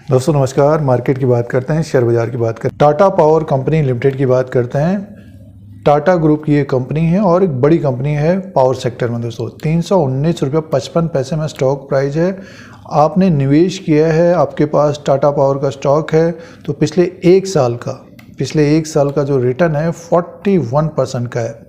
दोस्तों नमस्कार। मार्केट की बात करते हैं, शेयर बाजार की बात करते हैं। टाटा पावर कंपनी लिमिटेड की बात करते हैं। टाटा ग्रुप की ये कंपनी है और एक बड़ी कंपनी है पावर सेक्टर में। दोस्तों 319 रुपये 55 पैसे में स्टॉक प्राइस है। आपने निवेश किया है, आपके पास टाटा पावर का स्टॉक है, तो पिछले एक साल का जो रिटर्न है 41% का है।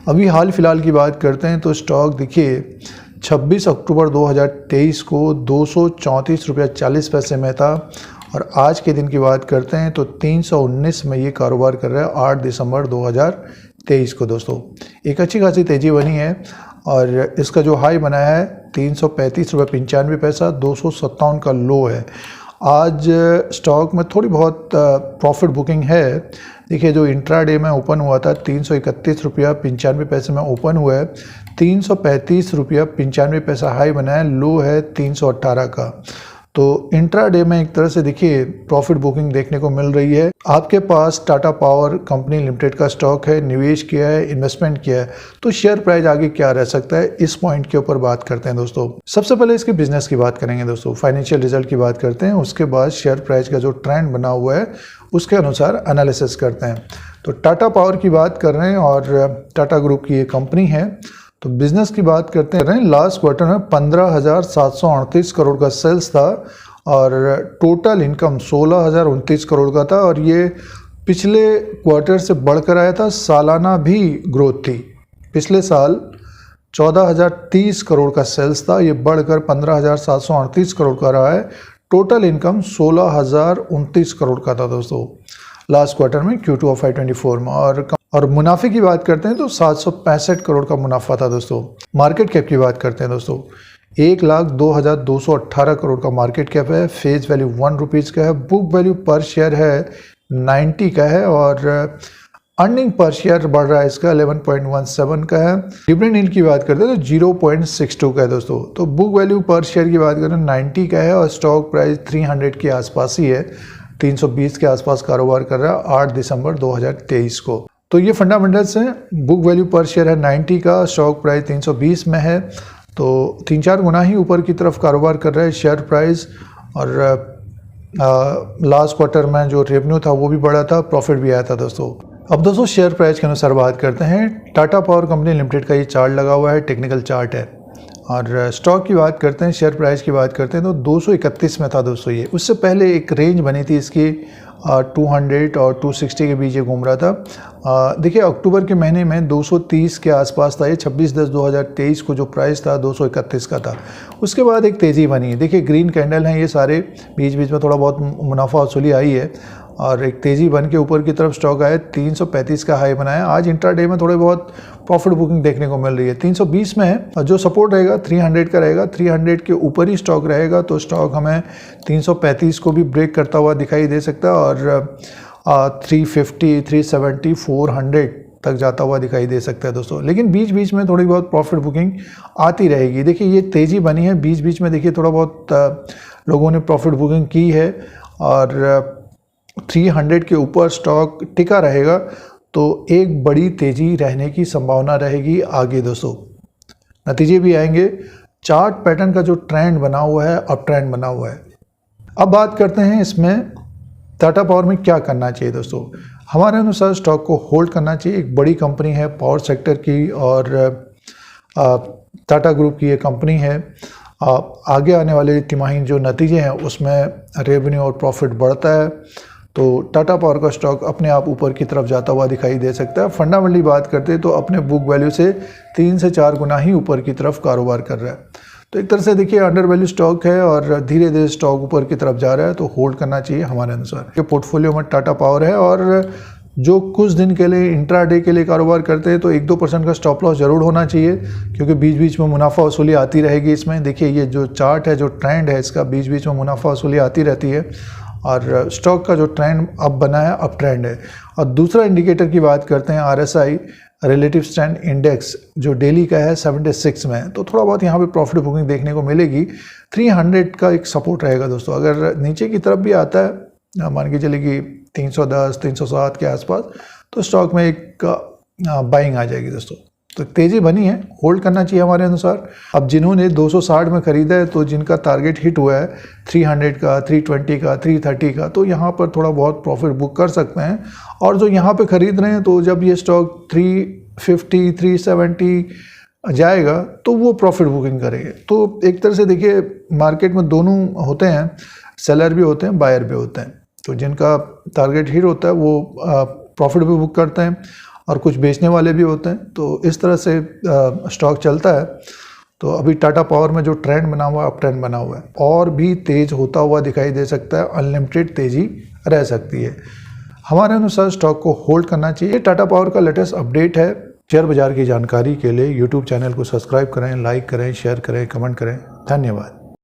अभी हाल फिलहाल की बात करते हैं तो स्टॉक देखिए 26 अक्टूबर 2023 को 234 रुपया 40 पैसे में था और आज के दिन की बात करते हैं तो 319 में ये कारोबार कर रहा है 8 दिसंबर 2023 को। दोस्तों एक अच्छी खासी तेज़ी बनी है और इसका जो हाई बना है 335 रुपये 95 पैसा, 257 का लो है। आज स्टॉक में थोड़ी बहुत प्रॉफिट बुकिंग है। देखिए जो इंट्राडे में ओपन हुआ था 331 रुपया 95 पैसे में ओपन हुआ है, 335 रुपया 95 पैसा हाई बना है, लो है 318 का। तो इंट्राडे में एक तरह से देखिए प्रॉफिट बुकिंग देखने को मिल रही है। आपके पास टाटा पावर कंपनी लिमिटेड का स्टॉक है, निवेश किया है, इन्वेस्टमेंट किया है, तो शेयर प्राइस आगे क्या रह सकता है, इस पॉइंट के ऊपर बात करते हैं। दोस्तों सबसे पहले इसके बिजनेस की बात करेंगे, दोस्तों फाइनेंशियल रिजल्ट की बात करते हैं, उसके बाद शेयर प्राइस का जो ट्रेंड बना हुआ है उसके अनुसार एनालिसिस करते हैं। तो टाटा पावर की बात कर रहे हैं और टाटा ग्रुप की ये कंपनी है। तो बिजनेस की बात करते हैं, लास्ट क्वार्टर में 15,738 करोड़ का सेल्स था और टोटल इनकम 16,029 करोड़ का था और ये पिछले क्वार्टर से बढ़कर आया था। सालाना भी ग्रोथ थी। पिछले साल 14,030 करोड़ का सेल्स था, ये बढ़कर 15,738 करोड़ का रहा है। टोटल इनकम 16,029 करोड़ का था दोस्तों लास्ट क्वार्टर में Q2 ऑफ FY24 में। और मुनाफे की बात करते हैं तो 765 करोड़ का मुनाफा था दोस्तों। मार्केट कैप की बात करते हैं दोस्तों, 1,02,218 करोड़ का मार्केट कैप है। फेस वैल्यू 1 रुपीज़ का है। बुक वैल्यू पर शेयर है 90 का है और अर्निंग पर शेयर बढ़ रहा है इसका 11.17 का है। डिविडेंड यील्ड की बात करते हैं तो 0.62 का है दोस्तों। तो बुक वैल्यू पर शेयर की बात करें 90 का है और स्टॉक प्राइस 300 के आसपास ही है, 320 के आसपास कारोबार कर रहा है 8 दिसंबर 2023 को। तो ये फंडामेंटल्स हैं। बुक वैल्यू पर शेयर है 90 का, स्टॉक प्राइस 320 में है, तो 3-4 गुना ही ऊपर की तरफ कारोबार कर रहा है शेयर प्राइस। और लास्ट क्वार्टर में जो रेवेन्यू था वो भी बढ़ा था, प्रॉफिट भी आया था दोस्तों। अब दोस्तों शेयर प्राइस के अनुसार बात करते हैं। टाटा पावर कंपनी लिमिटेड का ये चार्ट लगा हुआ है, टेक्निकल चार्ट है। और स्टॉक की बात करते हैं, शेयर प्राइस की बात करते हैं तो 231 में था दोस्तों ये। उससे पहले एक रेंज बनी थी इसकी 200 और 260 के बीच ये घूम रहा था। देखिए अक्टूबर के महीने में 230 के आसपास था ये। 26/10/2023 को जो प्राइस था 231 का था। उसके बाद एक तेज़ी बनी है। देखिए ग्रीन कैंडल हैं ये सारे, बीच बीच में थोड़ा बहुत मुनाफा वसूली आई है और एक तेज़ी बन के ऊपर की तरफ स्टॉक आया, 335 का हाई बनाया। आज इंट्राडे में थोड़े बहुत प्रॉफिट बुकिंग देखने को मिल रही है। 320 में है और जो सपोर्ट रहेगा 300 का रहेगा। 300 के ऊपर ही स्टॉक रहेगा तो स्टॉक हमें 335 को भी ब्रेक करता हुआ दिखाई दे सकता है और 350, 370, 400 तक जाता हुआ दिखाई दे सकता है दोस्तों। लेकिन बीच बीच में थोड़ी बहुत प्रॉफिट बुकिंग आती रहेगी। देखिए ये तेज़ी बनी है, बीच बीच में देखिए थोड़ा बहुत लोगों ने प्रॉफिट बुकिंग की है और 300 के ऊपर स्टॉक टिका रहेगा तो एक बड़ी तेज़ी रहने की संभावना रहेगी आगे दोस्तों। नतीजे भी आएंगे। चार्ट पैटर्न का जो ट्रेंड बना हुआ है, अप ट्रेंड बना हुआ है। अब बात करते हैं इसमें टाटा पावर में क्या करना चाहिए दोस्तों। हमारे अनुसार स्टॉक को होल्ड करना चाहिए। एक बड़ी कंपनी है पावर सेक्टर की और टाटा ग्रुप की ये कंपनी है। आगे आने वाले तिमाही जो नतीजे हैं उसमें रेवेन्यू और प्रॉफिट बढ़ता है तो टाटा पावर का स्टॉक अपने आप ऊपर की तरफ जाता हुआ दिखाई दे सकता है। फंडामेंटली बात करते हैं तो अपने बुक वैल्यू से 3 से 4 गुना ही ऊपर की तरफ कारोबार कर रहा है। तो एक तरह से देखिए अंडर वैल्यू स्टॉक है और धीरे धीरे स्टॉक ऊपर की तरफ जा रहा है तो होल्ड करना चाहिए हमारे अनुसार। ये पोर्टफोलियो में टाटा पावर है और जो कुछ दिन के लिए इंट्राडे के लिए कारोबार करते हैं तो 1-2% का स्टॉप लॉस जरूर होना चाहिए क्योंकि बीच बीच में मुनाफा वसूली आती रहेगी इसमें। देखिए ये जो चार्ट है, जो ट्रेंड है इसका, बीच बीच में मुनाफा वसूली आती रहती है और स्टॉक का जो ट्रेंड अब बना है अप ट्रेंड है। और दूसरा इंडिकेटर की बात करते हैं RSI रिलेटिव स्ट्रेंथ इंडेक्स जो डेली का है 76 में, तो थोड़ा बहुत यहाँ पे प्रॉफिट बुकिंग देखने को मिलेगी। 300 का एक सपोर्ट रहेगा दोस्तों। अगर नीचे की तरफ भी आता है, मान के चले कि 310, 307 के आसपास, तो स्टॉक में एक बाइंग आ जाएगी दोस्तों। तो तेज़ी बनी है, होल्ड करना चाहिए हमारे अनुसार। अब जिन्होंने 260 में ख़रीदा है तो जिनका टारगेट हिट हुआ है 300 का, 320 का, 330 का, तो यहाँ पर थोड़ा बहुत प्रॉफिट बुक कर सकते हैं। और जो यहाँ पे ख़रीद रहे हैं तो जब ये स्टॉक 350, 370 जाएगा तो वो प्रॉफिट बुकिंग करेंगे। तो एक तरह से देखिए मार्केट में दोनों होते हैं, सेलर भी होते हैं, बायर भी होते हैं। तो जिनका टारगेट हिट होता है वो प्रॉफिट भी बुक करते हैं और कुछ बेचने वाले भी होते हैं। तो इस तरह से स्टॉक चलता है। तो अभी टाटा पावर में जो ट्रेंड बना हुआ है, अप ट्रेंड बना हुआ है, और भी तेज़ होता हुआ दिखाई दे सकता है, अनलिमिटेड तेज़ी रह सकती है। हमारे अनुसार स्टॉक को होल्ड करना चाहिए। टाटा पावर का लेटेस्ट अपडेट है। शेयर बाजार की जानकारी के लिए यूट्यूब चैनल को सब्सक्राइब करें, लाइक करें, शेयर करें, कमेंट करें। धन्यवाद।